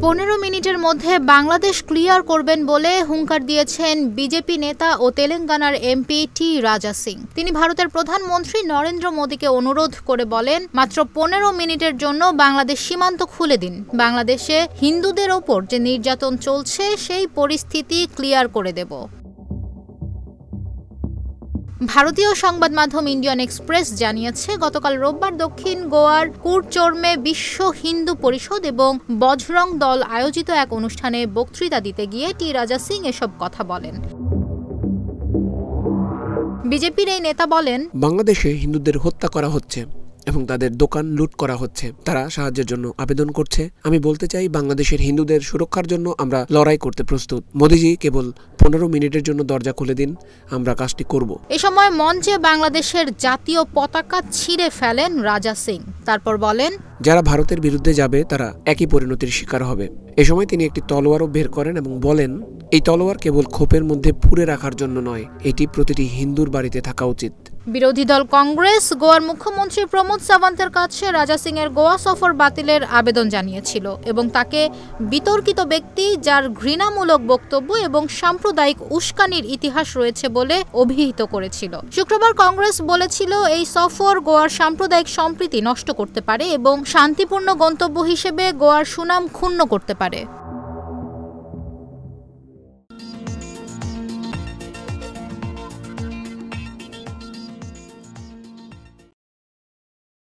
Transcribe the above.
15 মিনিটের মধ্যে বাংলাদেশ ক্লিয়ার করবেন বলে হুঙ্কার দিয়েছেন বিজেপি নেতা ও তেলেঙ্গানার এমপি টি রাজা সিং। তিনি ভারতের প্রধানমন্ত্রী নরেন্দ্র মোদীকে অনুরোধ করে বলেন, মাত্র 15 মিনিটের জন্য বাংলাদেশ সীমান্ত খুলে দিন। বাংলাদেশে হিন্দুদের ওপর যে নির্যাতন চলছে সেই পরিস্থিতি ক্লিয়ার করে দেব। ভারতীয় সংবাদ মাধ্যম ইন্ডিয়ান এক্সপ্রেস জানিয়েছে, গতকাল রোববার দক্ষিণ গোয়ার কুরচোর্মে বিশ্ব হিন্দু পরিষদ এবং বজরং দল আয়োজিত এক অনুষ্ঠানে বক্তৃতা দিতে গিয়ে টি রাজা সিং এসব কথা বলেন। বিজেপির এই নেতা বলেন, বাংলাদেশে হিন্দুদের হত্যা করা হচ্ছে এবং তাদের দোকান লুট করা হচ্ছে। তারা সাহায্যের জন্য আবেদন করছে। আমি বলতে চাই, বাংলাদেশের হিন্দুদের সুরক্ষার জন্য আমরা লড়াই করতে প্রস্তুত। মোদিজি কেবল 15 মিনিটের জন্য দরজা খুলে দিন, আমরা কাজটি করব। এ সময় মঞ্চে বাংলাদেশের জাতীয় পতাকা ছিঁড়ে ফেলেন রাজা সিং। তারপর বলেন, যারা ভারতের বিরুদ্ধে যাবে তারা একই পরিণতির শিকার হবে। এ সময় তিনি একটি তলোয়ারও বের করেন এবং বলেন, এই তলোয়ার কেবল খোপের মধ্যে পুরে রাখার জন্য নয়, এটি প্রতিটি হিন্দুর বাড়িতে থাকা উচিত। বিরোধী দল কংগ্রেস গোয়ার মুখ্যমন্ত্রী প্রমোদ সাওয়ান্তের কাছে রাজা সিং এর গোয়া সফর বাতিলের আবেদন জানিয়েছিল এবং তাকে বিতর্কিত ব্যক্তি, যার ঘৃণামূলক বক্তব্য এবং সাম্প্রদায়িক উস্কানির ইতিহাস রয়েছে বলে অভিহিত করেছিল। শুক্রবার কংগ্রেস বলেছিল, এই সফর গোয়ার সাম্প্রদায়িক সম্প্রীতি নষ্ট করতে পারে এবং শান্তিপূর্ণ গন্তব্য হিসেবে গোয়ার সুনাম ক্ষুণ্ণ করতে পারে।